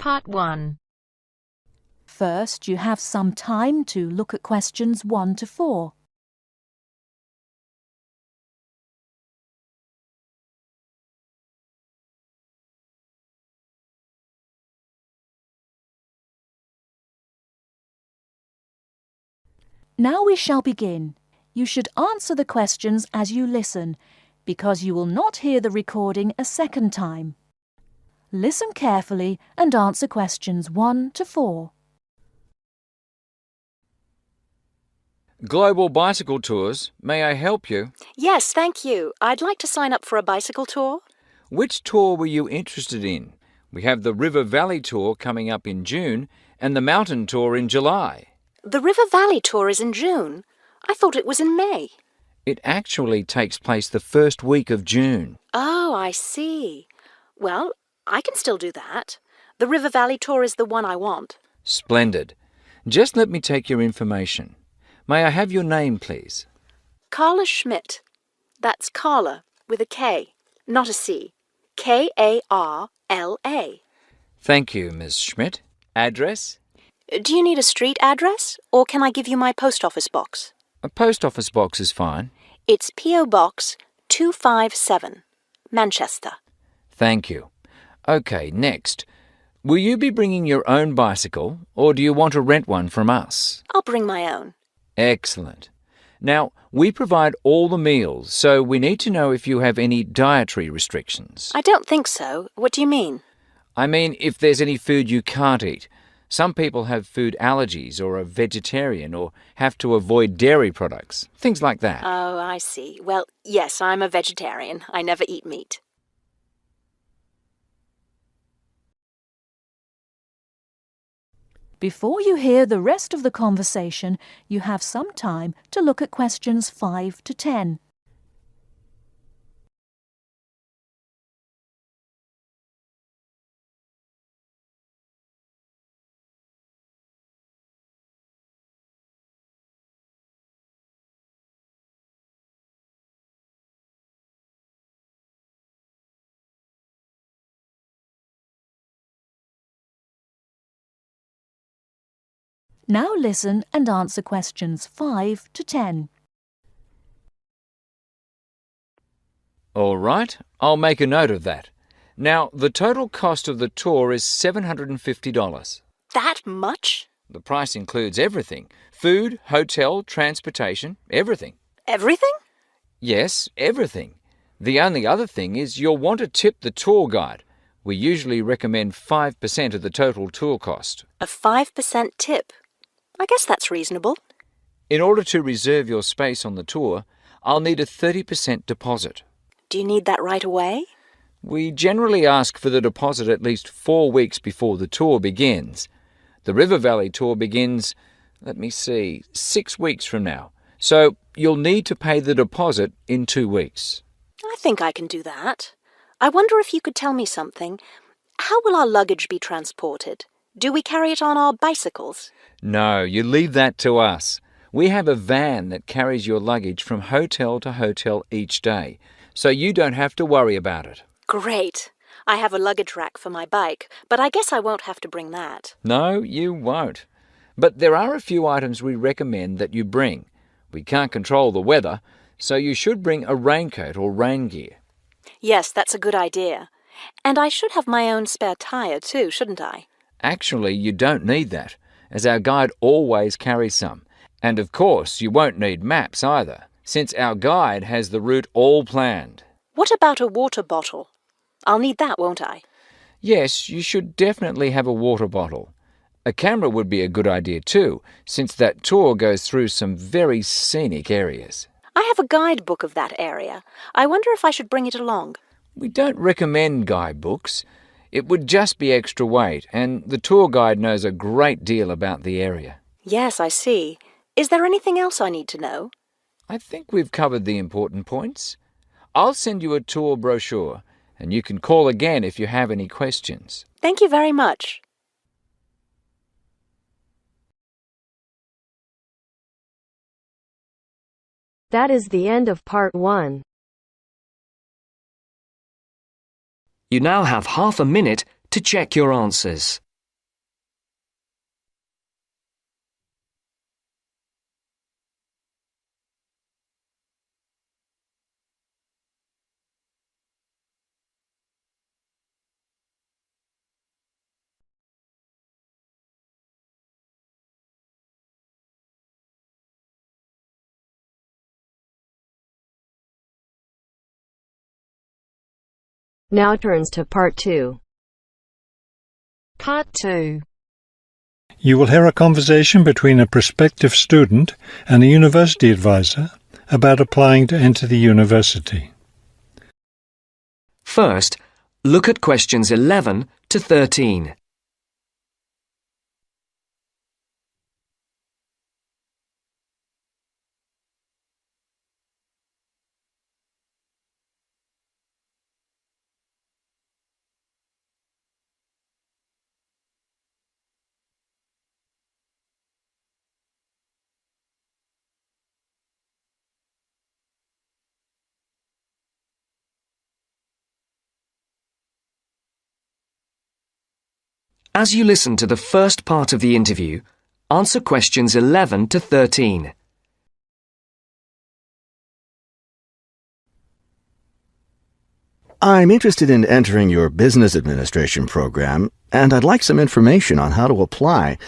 Part 1. First, you have some time to look at questions 1 to 4. Now we shall begin. You should answer the questions as you listen, because you will not hear the recording a second time. Listen carefully and answer questions 1 to 4. Global Bicycle Tours, may I help you? Yes, thank you. I'd like to sign up for a bicycle tour. Which tour were you interested in? We have the River Valley Tour coming up in June and the Mountain Tour in July. The River Valley tour is in June. I thought it was in May. It actually takes place the first week of June. Oh, I see. Well, I can still do that. The River Valley tour is the one I want. Splendid. Just let me take your information. May I have your name, please? Carla Schmidt. That's Carla with a K, not a C. Karla. Thank you, Ms. Schmidt. Address? Do you need a street address, or can I give you my post office box? A post office box is fine. It's P.O. Box 257, Manchester. Thank you. OK, next. Will you be bringing your own bicycle, or do you want to rent one from us? I'll bring my own. Excellent. Now, we provide all the meals, so we need to know if you have any dietary restrictions. I don't think so. What do you mean? I mean, if there's any food you can't eat. Some people have food allergies or are vegetarian or have to avoid dairy products, things like that. Oh, I see. Well, yes, I'm a vegetarian. I never eat meat. Before you hear the rest of the conversation, you have some time to look at questions 5 to 10. Now listen and answer questions 5 to 10. All right, I'll make a note of that. Now, the total cost of the tour is $750. That much? The price includes everything. Food, hotel, transportation, everything. Everything? Yes, everything. The only other thing is you'll want to tip the tour guide. We usually recommend 5% of the total tour cost. A 5% tip. I guess that's reasonable. In order to reserve your space on the tour, I'll need a 30% deposit. Do you need that right away? We generally ask for the deposit at least 4 weeks before the tour begins. The River Valley tour begins, 6 weeks from now. So you'll need to pay the deposit in 2 weeks. I think I can do that. I wonder if you could tell me something. How will our luggage be transported? Do we carry it on our bicycles? No, you leave that to us. We have a van that carries your luggage from hotel to hotel each day, so you don't have to worry about it. Great. I have a luggage rack for my bike, but I guess I won't have to bring that. No, you won't. But there are a few items we recommend that you bring. We can't control the weather, so you should bring a raincoat or rain gear. Yes, that's a good idea. And I should have my own spare tire too, shouldn't I? Actually, you don't need that, as our guide always carries some. And of course, you won't need maps either, since our guide has the route all planned. What about a water bottle? I'll need that, won't I? Yes, you should definitely have a water bottle. A camera would be a good idea too, since that tour goes through some very scenic areas. I have a guidebook of that area. I wonder if I should bring it along. We don't recommend guidebooks. It would just be extra weight, and the tour guide knows a great deal about the area. Yes, I see. Is there anything else I need to know? I think we've covered the important points. I'll send you a tour brochure, and you can call again if you have any questions. Thank you very much. That is the end of Part 1. You now have half a minute to check your answers. Now turns to Part 2. Part 2. You will hear a conversation between a prospective student and a university advisor about applying to enter the university. First, look at questions 11 to 13. As you listen to the first part of the interview, answer questions 11 to 13. I'm interested in entering your business administration program, and I'd like some information on how to apply.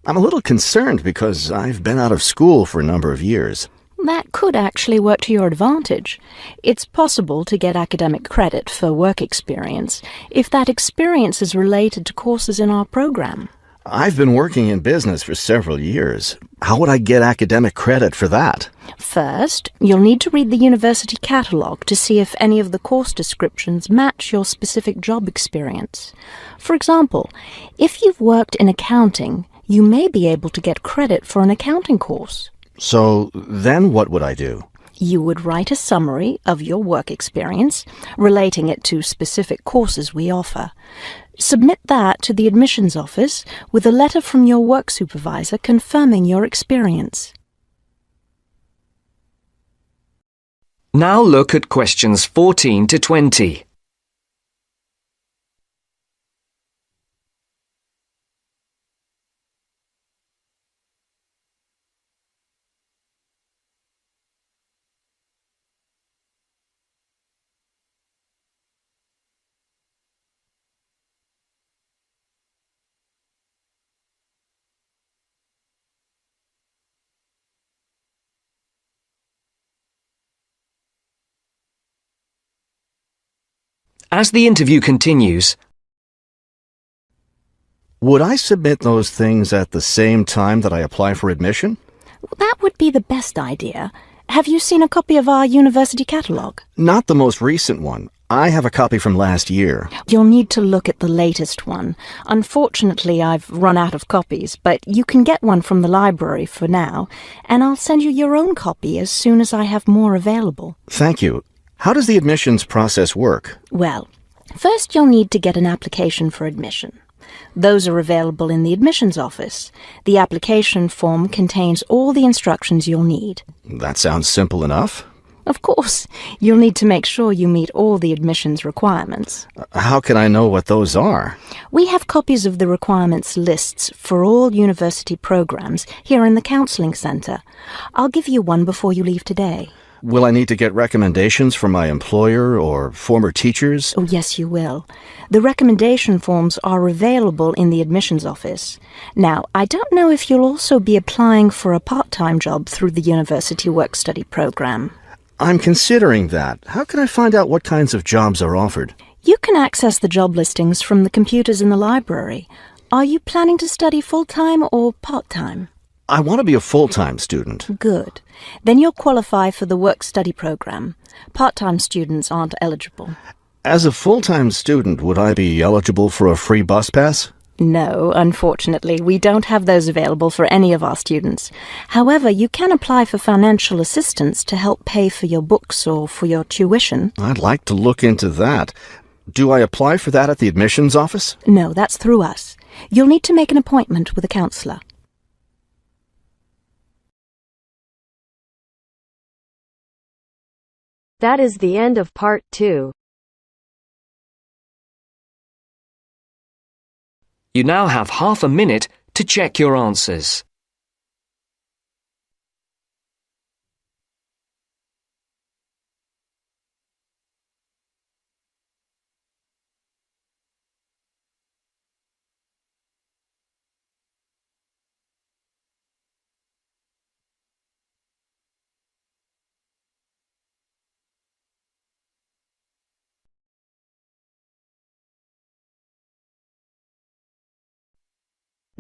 I'm a little concerned because I've been out of school for a number of years. That could actually work to your advantage. It's possible to get academic credit for work experience if that experience is related to courses in our program. I've been working in business for several years. How would I get academic credit for that? First, you'll need to read the university catalogue to see if any of the course descriptions match your specific job experience. For example, if you've worked in accounting, you may be able to get credit for an accounting course. So then what would I do? You would write a summary of your work experience, relating it to specific courses we offer. Submit that to the admissions office with a letter from your work supervisor confirming your experience. Now look at questions 14 to 20. As the interview continues, Would I submit those things at the same time that I apply for admission? That would be the best idea. Have you seen a copy of our university catalogue? Not the most recent one. I have a copy from last year. You'll need to look at the latest one. Unfortunately, I've run out of copies, but you can get one from the library for now, and I'll send you your own copy as soon as I have more available. Thank you. How does the admissions process work? Well, first you'll need to get an application for admission. Those are available in the admissions office. The application form contains all the instructions you'll need. That sounds simple enough. Of course, you'll need to make sure you meet all the admissions requirements. How can I know what those are? We have copies of the requirements lists for all university programs here in the counselling centre. I'll give you one before you leave today. Will I need to get recommendations from my employer or former teachers? Oh, yes, you will. The recommendation forms are available in the admissions office. Now, I don't know if you'll also be applying for a part-time job through the university work-study program. I'm considering that. How can I find out what kinds of jobs are offered? You can access the job listings from the computers in the library. Are you planning to study full-time or part-time? I want to be a full-time student. Good. Then you'll qualify for the work-study program. Part-time students aren't eligible. As a full-time student, would I be eligible for a free bus pass? No, unfortunately, we don't have those available for any of our students. However, you can apply for financial assistance to help pay for your books or for your tuition. I'd like to look into that. Do I apply for that at the admissions office? No, that's through us. You'll need to make an appointment with a counsellor. That is the end of Part 2. you now have half a minute to check your answers.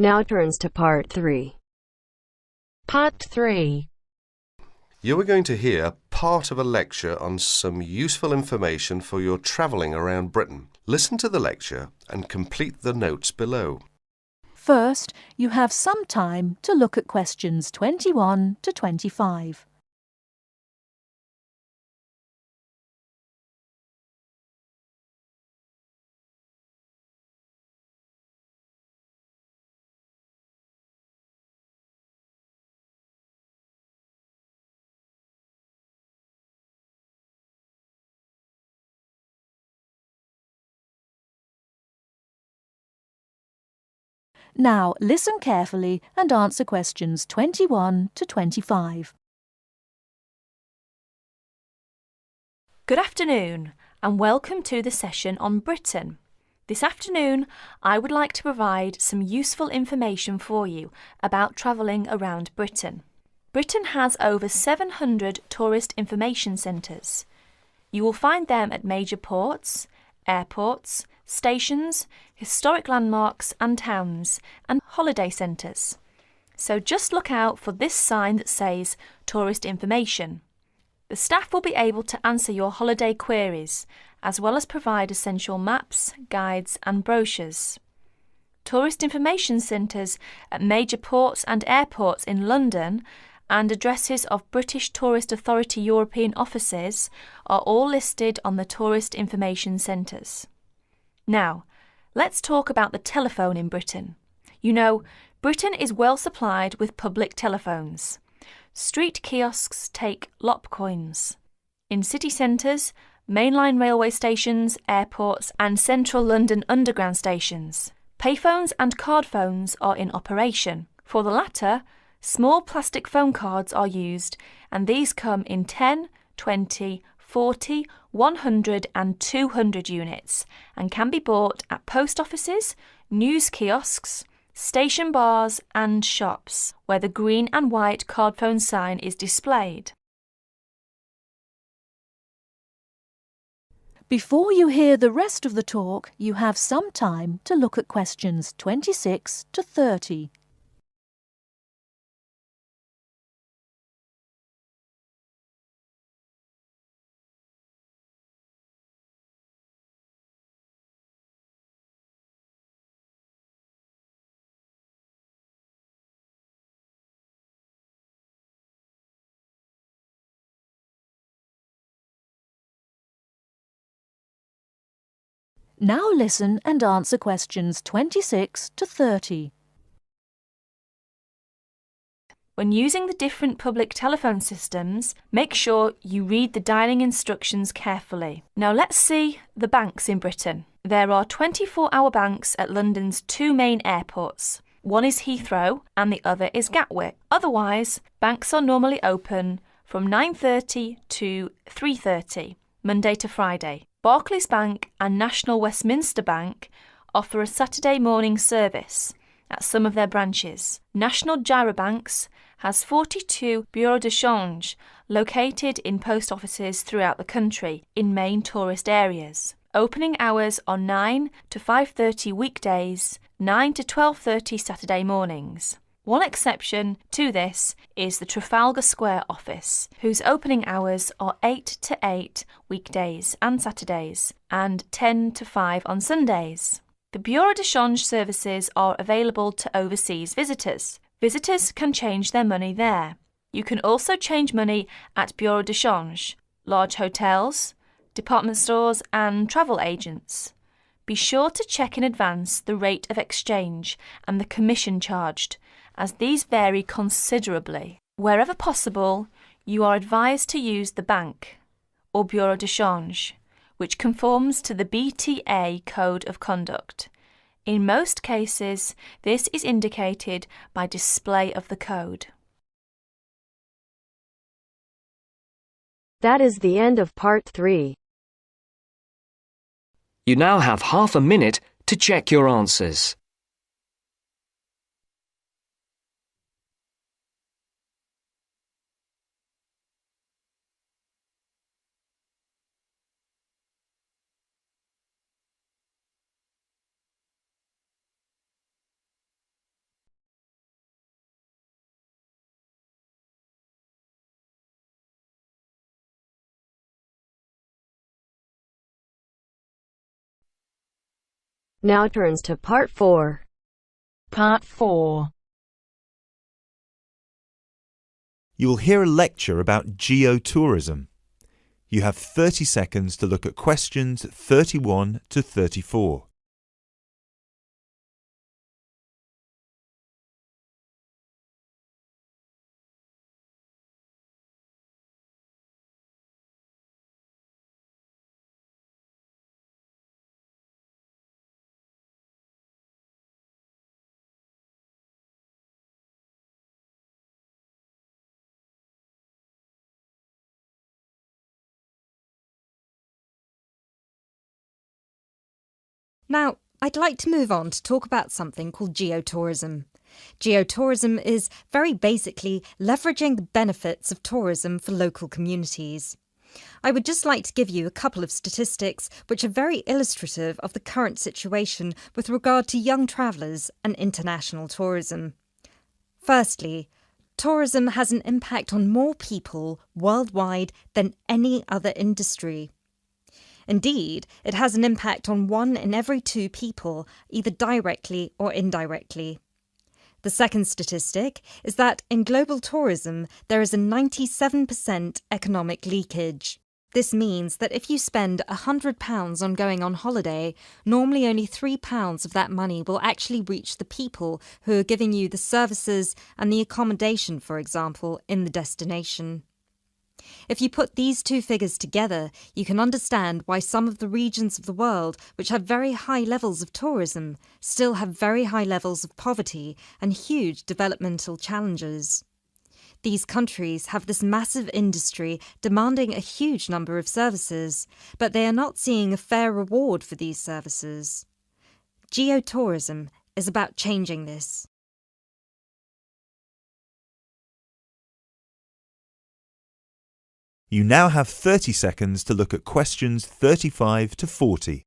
Now turns to Part 3. Part 3. You are going to hear part of a lecture on some useful information for your travelling around Britain. Listen to the lecture and complete the notes below. First, you have some time to look at questions 21 to 25. Now listen carefully and answer questions 21 to 25. Good afternoon and welcome to the session on Britain. This afternoon I would like to provide some useful information for you about travelling around Britain. Britain has over 700 tourist information centres. You will find them at major ports, airports, stations, historic landmarks and towns, and holiday centres. So just look out for this sign that says Tourist Information. The staff will be able to answer your holiday queries, as well as provide essential maps, guides and brochures. Tourist information centres at major ports and airports in London and addresses of British Tourist Authority European offices are all listed on the Tourist Information Centres. Now, let's talk about the telephone in Britain. You know, Britain is well supplied with public telephones. Street kiosks take lop coins. In city centres, mainline railway stations, airports and central London underground stations, payphones and card phones are in operation. For the latter, small plastic phone cards are used, and these come in 10, 20, 40, 100 and 200 units and can be bought at post offices, news kiosks, station bars and shops where the green and white card phone sign is displayed. Before you hear the rest of the talk, you have some time to look at questions 26 to 30. Now listen and answer questions 26 to 30. When using the different public telephone systems, make sure you read the dialling instructions carefully. Now let's see the banks in Britain. There are 24-hour banks at London's two main airports. One is Heathrow and the other is Gatwick. Otherwise, banks are normally open from 9:30 to 3:30, Monday to Friday. Barclays Bank and National Westminster Bank offer a Saturday morning service at some of their branches. National Gyro Banks has 42 bureaux de change located in post offices throughout the country in main tourist areas. Opening hours are 9 to 5:30 weekdays, 9 to 12:30 Saturday mornings. One exception to this is the Trafalgar Square office, whose opening hours are 8 to 8 weekdays and Saturdays, and 10 to 5 on Sundays. The Bureau de Change services are available to overseas visitors. Visitors can change their money there. You can also change money at Bureau de Change, large hotels, department stores and travel agents. Be sure to check in advance the rate of exchange and the commission charged, as these vary considerably. Wherever possible, you are advised to use the bank or Bureau de Change, which conforms to the BTA Code of Conduct. In most cases, this is indicated by display of the code. That is the end of Part 3. You now have half a minute to check your answers. Now turns to Part 4. Part 4. You will hear a lecture about geotourism. You have 30 seconds to look at questions 31 to 34. Now, I'd like to move on to talk about something called geotourism. Geotourism is very basically leveraging the benefits of tourism for local communities. I would just like to give you a couple of statistics which are very illustrative of the current situation with regard to young travellers and international tourism. Firstly, tourism has an impact on more people worldwide than any other industry. Indeed, it has an impact on 1 in every 2 people, either directly or indirectly. The second statistic is that in global tourism, there is a 97% economic leakage. This means that if you spend £100 on going on holiday, normally only £3 of that money will actually reach the people who are giving you the services and the accommodation, for example, in the destination. If you put these two figures together, you can understand why some of the regions of the world which have very high levels of tourism still have very high levels of poverty and huge developmental challenges. These countries have this massive industry demanding a huge number of services, but they are not seeing a fair reward for these services. Geotourism is about changing this. You now have 30 seconds to look at questions 35 to 40.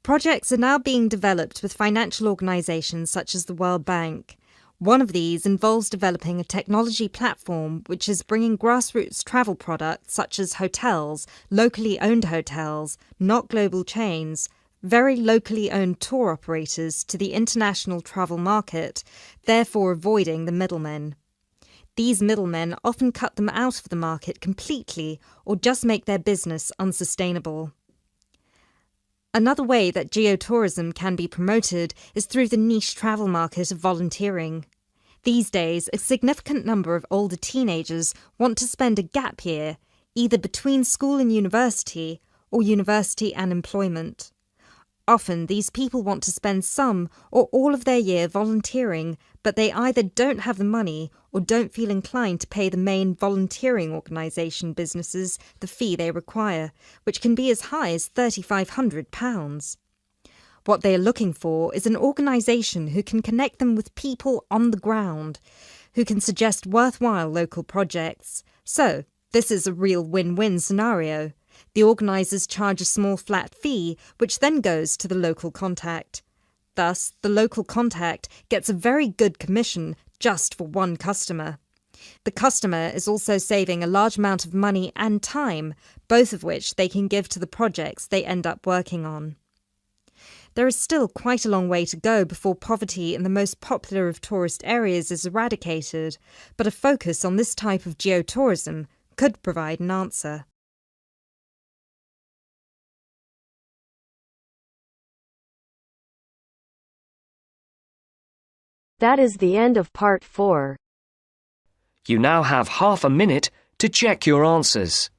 Projects are now being developed with financial organisations such as the World Bank. One of these involves developing a technology platform which is bringing grassroots travel products such as hotels, locally owned hotels, not global chains, very locally owned tour operators to the international travel market, therefore avoiding the middlemen. These middlemen often cut them out of the market completely or just make their business unsustainable. Another way that geotourism can be promoted is through the niche travel market of volunteering. These days, a significant number of older teenagers want to spend a gap year, either between school and university, or university and employment. Often, these people want to spend some or all of their year volunteering, but they either don't have the money or don't feel inclined to pay the main volunteering organisation businesses the fee they require, which can be as high as £3,500. What they are looking for is an organisation who can connect them with people on the ground, who can suggest worthwhile local projects. So, this is a real win-win scenario. The organisers charge a small flat fee, which then goes to the local contact. Thus, the local contact gets a very good commission just for one customer. The customer is also saving a large amount of money and time, both of which they can give to the projects they end up working on. There is still quite a long way to go before poverty in the most popular of tourist areas is eradicated, but a focus on this type of geotourism could provide an answer. That is the end of Part 4. You now have half a minute to check your answers.